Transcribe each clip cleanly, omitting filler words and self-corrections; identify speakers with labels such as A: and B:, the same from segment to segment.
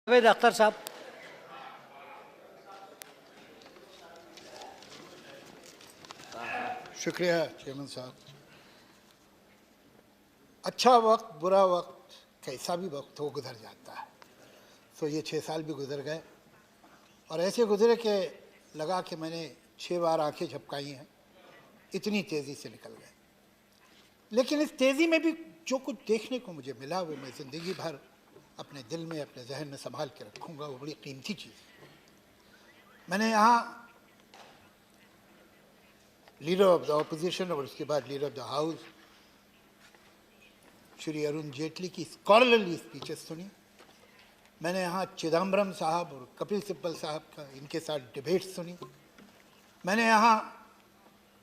A: जावेद अख्तर साहब।
B: शुक्रिया चेयरमैन साहब। अच्छा वक्त, बुरा वक्त, कैसा भी वक्त हो गुजर जाता है। तो ये 6 साल भी गुजर गए और ऐसे गुजरे कि लगा कि मैंने 6 बार आंखें झपकाई हैं, इतनी तेज़ी से निकल गए। लेकिन इस तेज़ी में भी जो कुछ देखने को मुझे मिला वो मैं ज़िंदगी भर अपने दिल में, अपने जहन में संभाल के रखूँगा। वो बड़ी कीमती चीज़ है। मैंने यहाँ लीडर ऑफ द ऑपोजिशन और उसके बाद leader of the house Shri Arun Jaitley की स्कॉलरली स्पीचेस सुनी। मैंने यहाँ चिदम्बरम साहब और कपिल सिब्बल साहब का इनके साथ डिबेट सुनी। मैंने यहाँ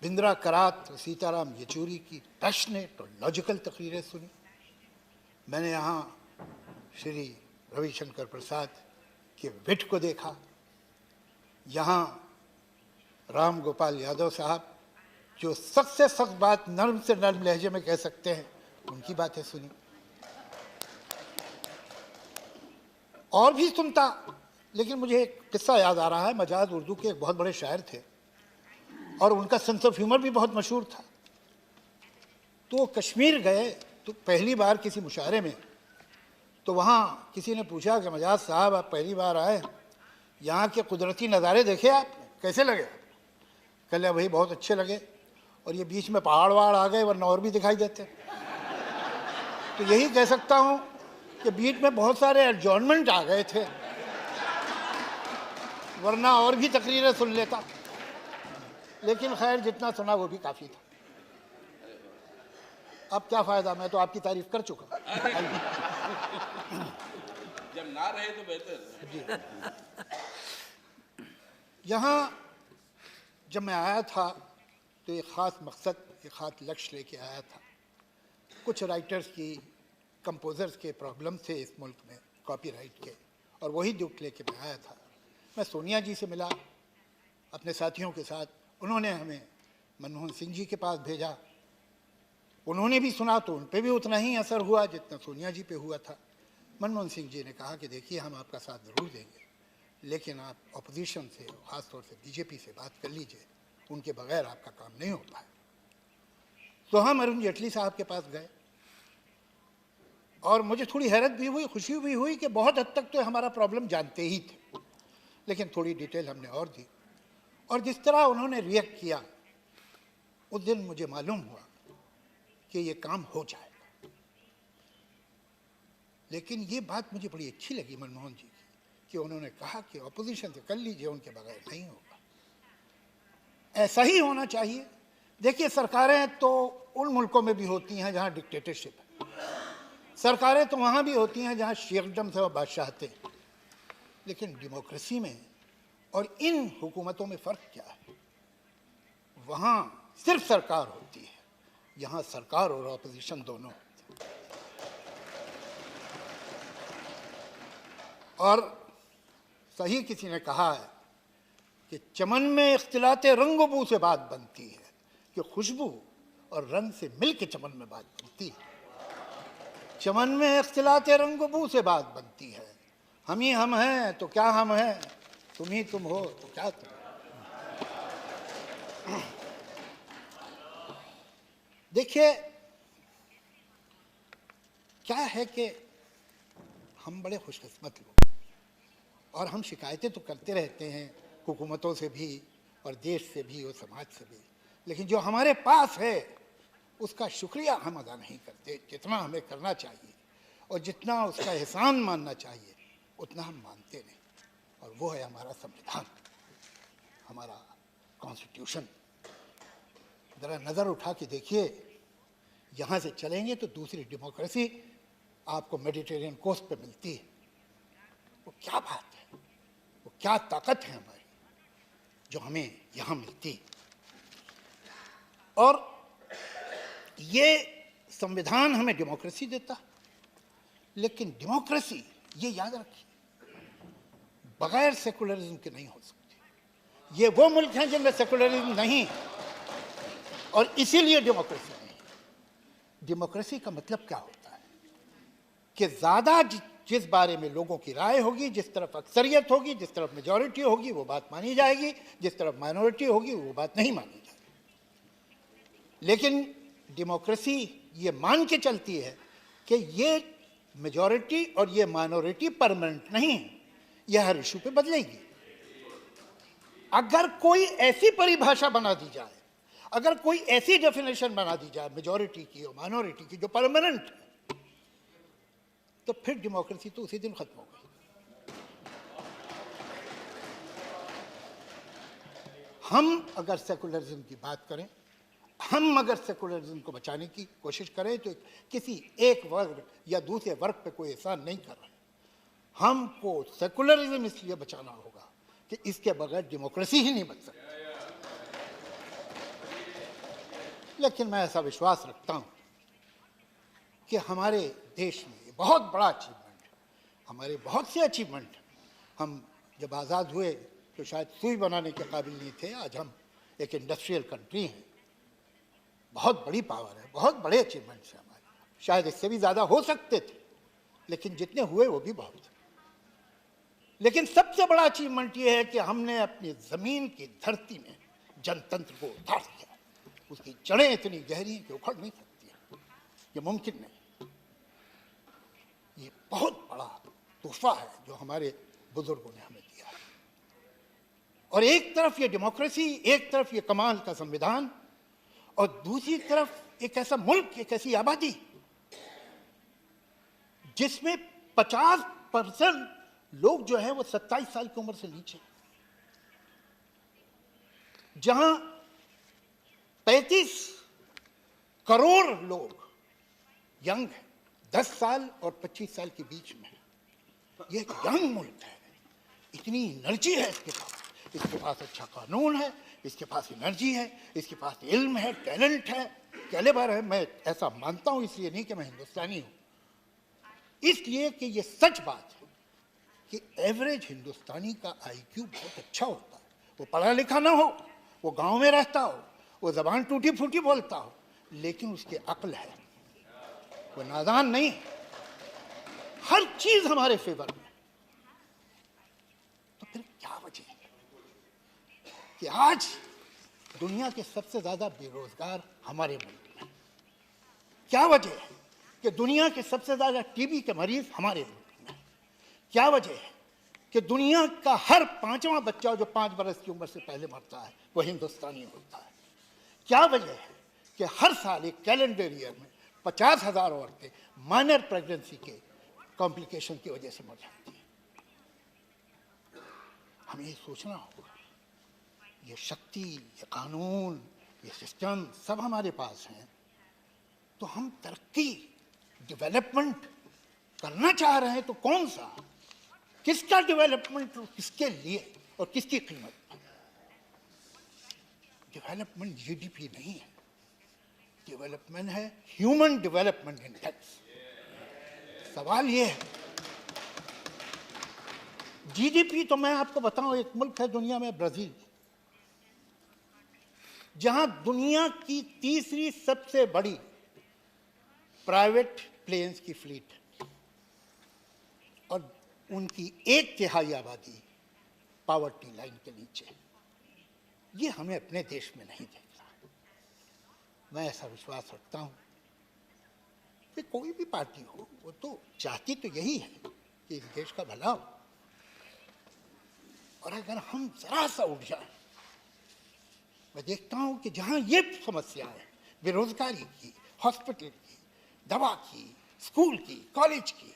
B: भिंद्रा करात और सीताराम येचूरी की पैशनेट और लॉजिकल तकरीरें सुनी। मैंने यहाँ श्री रविशंकर प्रसाद के विट को देखा। यहाँ राम गोपाल यादव साहब जो सख्त से सख्त बात नर्म से नर्म लहजे में कह सकते हैं, उनकी बातें सुनी। और भी सुनता, लेकिन मुझे एक किस्सा याद आ रहा है। मजाज उर्दू के एक बहुत बड़े शायर थे और उनका सेंस ऑफ ह्यूमर भी बहुत मशहूर था। तो कश्मीर गए तो पहली बार किसी मुशायरे में, तो वहाँ किसी ने पूछा कि मजाज साहब आप पहली बार आए, यहाँ के कुदरती नज़ारे देखे आप, कैसे लगे? कहले भाई बहुत अच्छे लगे, और ये बीच में पहाड़ वहाड़ आ गए वरना और भी दिखाई देते। तो यही कह सकता हूँ कि बीच में बहुत सारे एडजॉर्नमेंट आ गए थे, वरना और भी तकरीरें सुन लेता। लेकिन खैर जितना सुना वो भी काफ़ी था। अब क्या फ़ायदा, मैं तो आपकी तारीफ कर चुका।
C: जब ना रहे तो बेहतर
B: जी। यहाँ जब मैं आया था तो एक ख़ास मकसद, एक ख़ास लक्ष्य लेके आया था। कुछ राइटर्स की, कंपोज़र्स के प्रॉब्लम थे इस मुल्क में कॉपीराइट के, और वही दुख लेके मैं आया था। मैं सोनिया जी से मिला अपने साथियों के साथ। उन्होंने हमें मनमोहन सिंह जी के पास भेजा। उन्होंने भी सुना तो उन पर भी उतना ही असर हुआ जितना सोनिया जी पे हुआ था। मनमोहन सिंह जी ने कहा कि देखिए हम आपका साथ ज़रूर देंगे, लेकिन आप अपोजिशन से, ख़ासतौर से बीजेपी से बात कर लीजिए, उनके बगैर आपका काम नहीं हो पाए। तो हम अरुण जेटली साहब के पास गए और मुझे थोड़ी हैरत भी हुई, खुशी भी हुई कि बहुत हद तक तो हमारा प्रॉब्लम जानते ही थे, लेकिन थोड़ी डिटेल हमने और दी। और जिस तरह उन्होंने रिएक्ट किया, उस दिन मुझे मालूम हुआ कि ये काम हो जाएगा। लेकिन ये बात मुझे बड़ी अच्छी लगी मनमोहन जी की, कि उन्होंने कहा कि अपोजिशन से कर लीजिए, उनके बगैर नहीं होगा। ऐसा ही होना चाहिए। देखिए सरकारें तो उन मुल्कों में भी होती हैं जहाँ डिक्टेटरशिप है, सरकारें तो वहाँ भी होती हैं जहाँ शेखडम से बादशाहते हैं, लेकिन डेमोक्रेसी में और इन हुकूमतों में फ़र्क क्या है? वहाँ सिर्फ सरकार होती है, यहाँ सरकार और अपोजिशन दोनों होते हैं। और सही किसी ने कहा है कि चमन में इख्तिलाते रंग बू से बात बनती है, कि खुशबू और रंग से मिल के चमन में बात बनती है। चमन में इख्तिलाते रंग बू से बात बनती है। हम ही हम हैं तो क्या हम हैं, तुम ही तुम हो तो क्या तुम। देखिए क्या है कि हम बड़े खुशकिस्मत लोग, और हम शिकायतें तो करते रहते हैं हुकूमतों से भी और देश से भी और समाज से भी, लेकिन जो हमारे पास है उसका शुक्रिया हम अदा नहीं करते जितना हमें करना चाहिए, और जितना उसका एहसान मानना चाहिए उतना हम मानते नहीं। और वो है हमारा संविधान, हमारा कॉन्स्टिट्यूशन। ज़रा नज़र उठा के देखिए, यहाँ से चलेंगे तो दूसरी डेमोक्रेसी आपको मेडिटेरियन कोस्ट पे मिलती है। वो क्या बात है, वो क्या ताकत है हमारी जो हमें यहाँ मिलती है। और ये संविधान हमें डेमोक्रेसी देता, लेकिन डेमोक्रेसी, ये याद रखिए, बगैर सेकुलरिज्म के नहीं हो सकती। ये वो मुल्क हैं जिनमें सेकुलरिज्म नहीं, और इसीलिए डेमोक्रेसी नहीं। डेमोक्रेसी का मतलब क्या होता है कि ज़्यादा जिस बारे में लोगों की राय होगी, जिस तरफ अक्सरियत होगी, जिस तरफ मेजॉरिटी होगी, वो बात मानी जाएगी, जिस तरफ माइनॉरिटी होगी वो बात नहीं मानी जाएगी। लेकिन डेमोक्रेसी ये मान के चलती है कि ये मेजॉरिटी और ये माइनॉरिटी परमानेंट नहीं है, यह हर इशू पे बदलेगी। अगर कोई ऐसी परिभाषा बना दी जाए, अगर कोई ऐसी डेफिनेशन बना दी जाए मेजॉरिटी की और माइनॉरिटी की जो परमानेंट है, तो फिर डेमोक्रेसी तो उसी दिन खत्म हो गई। हम अगर सेकुलरिज्म की बात करें, हम अगर सेकुलरिज्म को बचाने की कोशिश करें, तो किसी एक वर्ग या दूसरे वर्ग पे कोई एहसान नहीं कर रहे। हमको सेकुलरिज्म इसलिए बचाना होगा कि इसके बगैर डेमोक्रेसी ही नहीं बच सकती। लेकिन मैं ऐसा विश्वास रखता हूं कि हमारे देश में बहुत बड़ा अचीवमेंट है, हमारे बहुत से अचीवमेंट हैं। हम जब आज़ाद हुए तो शायद सुई बनाने के काबिल नहीं थे, आज हम एक इंडस्ट्रियल कंट्री हैं, बहुत बड़ी पावर है, बहुत बड़े अचीवमेंट्स हैं हमारे। शायद इससे भी ज़्यादा हो सकते थे, लेकिन जितने हुए वो भी बहुत थे। लेकिन सबसे बड़ा अचीवमेंट ये है कि हमने अपनी ज़मीन की धरती में जनतंत्र को उतार दिया। उसकी जड़ें इतनी गहरी हैं कि उखड़ नहीं सकती हैं, ये मुमकिन नहीं। ये बहुत बड़ा तोहफा है जो हमारे बुजुर्गों ने हमें दिया है। और एक तरफ ये डेमोक्रेसी, एक तरफ ये कमाल का संविधान, और दूसरी तरफ एक ऐसा मुल्क, एक ऐसी आबादी जिसमें 50% लोग जो है वो 27 साल की उम्र से नीचे, जहां 35 करोड़ लोग यंग हैं, 10 साल और 25 साल के बीच में। ये एक यंग मुल्क है, इतनी एनर्जी है इसके पास अच्छा कानून है, इसके पास एनर्जी है, इसके पास इल्म है, टैलेंट है, कैलिबर है। मैं ऐसा मानता हूं, इसलिए नहीं कि मैं हिंदुस्तानी हूं, इसलिए कि ये सच बात है कि एवरेज हिंदुस्तानी का आईक्यू बहुत अच्छा होता है। वो पढ़ा लिखा ना हो, वो गांव में रहता हो, वो जबान टूटी फूटी बोलता हो, लेकिन उसकी अक्ल है, वो नादान नहीं। हर चीज हमारे फेवर में। तो फिर क्या वजह है कि आज दुनिया के सबसे ज्यादा बेरोजगार हमारे मुल्क में? क्या वजह है कि दुनिया के सबसे ज्यादा टीबी के मरीज हमारे मुल्क में? क्या वजह है कि दुनिया का हर 5वां बच्चा जो 5 बरस की उम्र से पहले मरता है वो हिंदुस्तानी होता है? क्या वजह है कि हर साल एक कैलेंडर ईयर में 50,000 औरतें माइनर प्रेगनेंसी के कॉम्प्लिकेशन की वजह से मर जाती हैं? हमें ये सोचना होगा। ये शक्ति, ये कानून, ये सिस्टम सब हमारे पास हैं, तो हम तरक्की, डेवलपमेंट करना चाह रहे हैं तो कौन सा, किसका डेवलपमेंट, किसके लिए और किसकी कीमत पर? डेवलपमेंट जीडीपी नहीं है, डेवलपमेंट है ह्यूमन डेवलपमेंट इंडेक्स। सवाल ये है, जीडीपी तो मैं आपको बताऊं, एक मुल्क है दुनिया में ब्राजील, जहां दुनिया की तीसरी सबसे बड़ी प्राइवेट प्लेन्स की फ्लीट है और उनकी 1/3 आबादी पावर्टी लाइन के नीचे। ये हमें अपने देश में नहीं दिख रहा। मैं ऐसा विश्वास रखता हूं कि कोई भी पार्टी हो, वो तो चाहती तो यही है कि इस देश का भला हो। और अगर हम जरा सा उठ जाए, मैं देखता हूं कि जहां ये समस्या है, बेरोजगारी की, हॉस्पिटल की, दवा की, स्कूल की, कॉलेज की,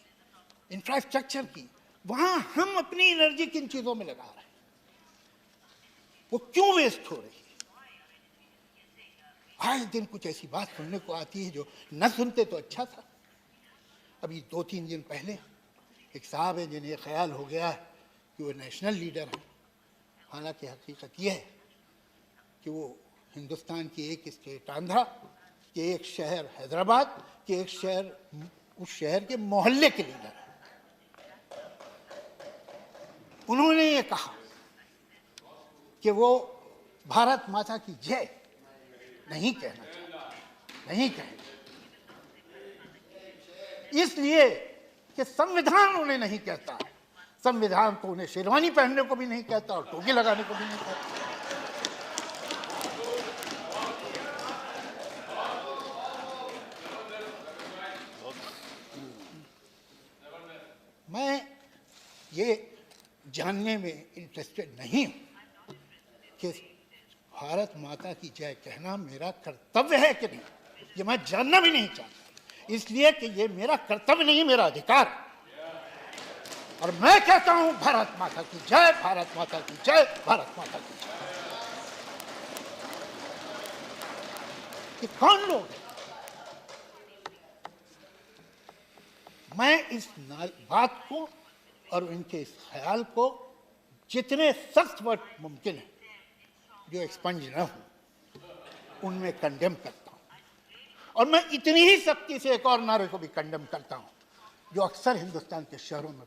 B: इंफ्रास्ट्रक्चर की, वहां हम अपनी एनर्जी किन चीजों में लगा रहे हैं? वो क्यों वेस्ट हो रही है? आए दिन कुछ ऐसी बात सुनने को आती है जो न सुनते तो अच्छा था। अभी 2-3 दिन पहले एक साहब है जिन्हें ख्याल हो गया कि वो नेशनल लीडर है, हालांकि हकीकत ये है कि वो हिंदुस्तान की एक स्टेट आंध्रा, कि एक शहर हैदराबाद, कि एक शहर, उस शहर के मोहल्ले के लीडर है। उन्होंने ये कहा कि वो भारत माता की जय नहीं कहना चाहते, नहीं कहेंगे, इसलिए कि संविधान उन्हें नहीं कहता है, संविधान तो उन्हें शेरवानी पहनने को भी नहीं कहता और टोपी लगाने को भी नहीं कहता। मैं ये जानने में इंटरेस्टेड नहीं हूं कि भारत माता की जय कहना मेरा कर्तव्य है कि नहीं, ये मैं जानना भी नहीं चाहता, इसलिए कि ये मेरा कर्तव्य नहीं, मेरा अधिकार है। और मैं कहता हूं भारत माता की जय, भारत माता की जय, भारत माता की जय। कि कौन लोग हैं? मैं इस बात को और उनके इस ख्याल को जितने सख्त वर्ड मुमकिन है जो एक्सपंज न हो उनमें कंडेम करता हूं। और मैं इतनी ही सख्ती से एक और नारे को भी कंडेम करता हूं जो अक्सर हिंदुस्तान के शहरों में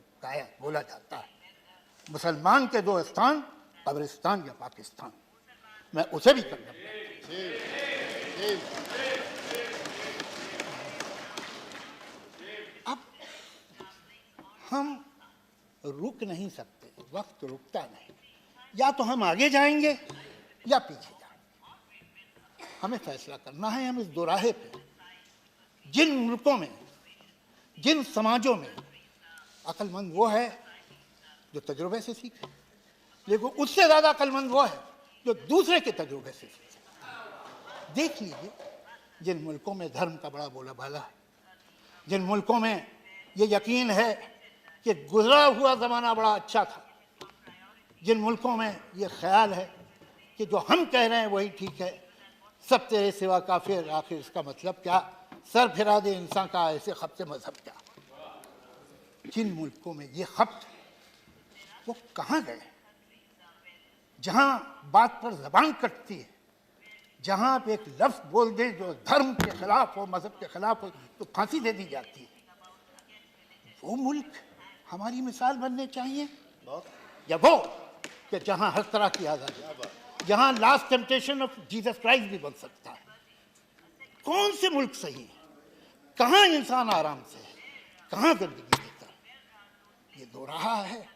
B: बोला जाता है, मुसलमान के दो स्थान, कब्रिस्तान या पाकिस्तान। मैं उसे भी कंडेम करता हूं। अब हम रुक नहीं सकते, वक्त रुकता नहीं, या तो हम आगे जाएंगे या पीछे जाएंगे। हमें फैसला करना है। हम इस दोराहे पे जिन मुल्कों में, जिन समाजों में अक्लमंद वो है जो तजुर्बे से सीखे, लेकिन उससे ज्यादा अक्लमंद वो है जो दूसरे के तजुर्बे से सीखे। देख लीजिए जिन मुल्कों में धर्म का बड़ा बोला भाला है, जिन मुल्कों में ये यकीन है कि गुजरा हुआ ज़माना बड़ा अच्छा था, जिन मुल्कों में ये ख्याल है कि जो हम कह रहे हैं वही ठीक है, सब तेरे सिवा काफिर, आखिर इसका मतलब क्या, सर फिरा दे इंसान का ऐसे खपते मजहब क्या। जिन मुल्कों में ये खपत, वो कहाँ गए जहाँ बात पर जबान कटती है, जहाँ आप एक लफ्ज़ बोल दें जो धर्म के खिलाफ हो, मजहब के खिलाफ हो, तो फांसी दे दी जाती है। वो मुल्क हमारी मिसाल बनने चाहिए, या वो कि जहाँ हर तरह की आज़ादी, जहाँ last temptation of Jesus Christ भी बन सकता है। कौन से मुल्क सही है? कहाँ इंसान आराम से है, कहाँ जिंदगी देता है? ये दो रहा है।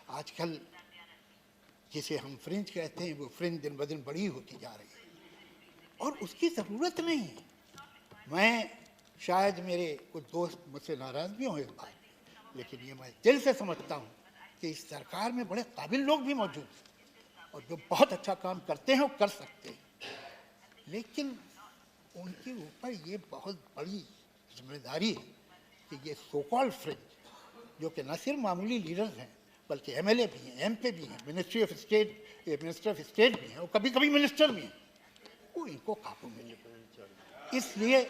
B: आजकल जिसे हम फ्रिंज कहते हैं, वो फ्रिंज दिन ब दिन बड़ी होती जा रही है और उसकी ज़रूरत नहीं है। मैं शायद मेरे कुछ दोस्त मुझसे नाराज़ भी हों इस बात, लेकिन ये मैं दिल से समझता हूँ कि इस सरकार में बड़े काबिल लोग भी मौजूद हैं और जो बहुत अच्छा काम करते हैं वो कर सकते हैं, लेकिन उनके ऊपर ये बहुत बड़ी जिम्मेदारी है कि ये सो कॉल्ड फ्रिंज, जो कि न सिर्फ मामूली लीडर्स हैं बल्कि एमएलए भी हैं, एमपी भी हैं, मिनिस्टर ऑफ स्टेट भी हैं और कभी कभी मिनिस्टर भी हैं, वो इनको काबू में ले। इसलिए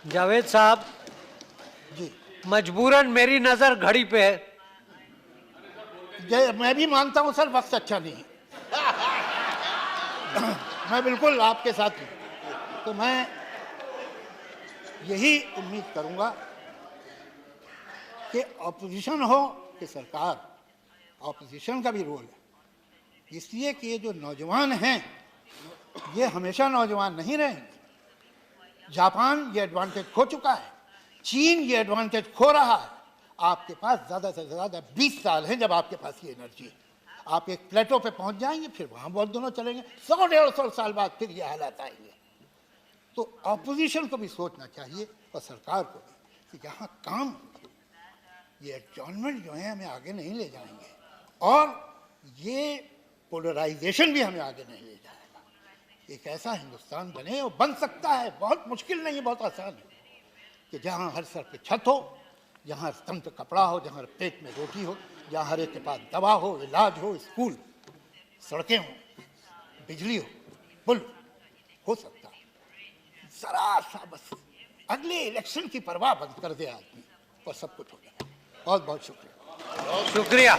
A: जावेद साहब
B: जी,
A: मजबूरन मेरी नजर घड़ी पे है।
B: मैं भी मानता हूं सर, वक्त अच्छा नहीं है। मैं बिल्कुल आपके साथ हूं। तो मैं यही उम्मीद करूंगा कि ऑपोजिशन हो कि सरकार, ऑपोजिशन का भी रोल है, इसलिए कि ये जो नौजवान हैं ये हमेशा नौजवान नहीं रहेंगे। जापान ये एडवांटेज खो चुका है, चीन ये एडवांटेज खो रहा है। आपके पास ज़्यादा से ज़्यादा 20 साल हैं जब आपके पास ये एनर्जी है। आप एक प्लेटो पे पहुंच जाएंगे, फिर वहाँ बहुत दोनों चलेंगे, 100-150 साल बाद फिर ये हालात आएंगे। तो ऑपोजिशन को भी सोचना चाहिए और सरकार को भी कि यहाँ काम, ये एडजॉर्नमेंट जो है हमें आगे नहीं ले जाएंगे और ये पोलराइजेशन भी हमें आगे नहीं ले जाएगा। एक ऐसा हिंदुस्तान बने, और बन सकता है, बहुत मुश्किल नहीं है, बहुत आसान है, कि जहाँ हर सर पे छत हो, जहाँ स्तंभ पे कपड़ा हो, जहाँ पेट में रोटी हो, जहाँ हर एक के पास दवा हो, इलाज हो, स्कूल, सड़कें हो, बिजली हो, पुल हो सकता है। जरा सा बस अगले इलेक्शन की परवाह बंद कर दे आदमी और सब कुछ हो जाए। बहुत बहुत शुक्रिया।
A: शुक्रिया।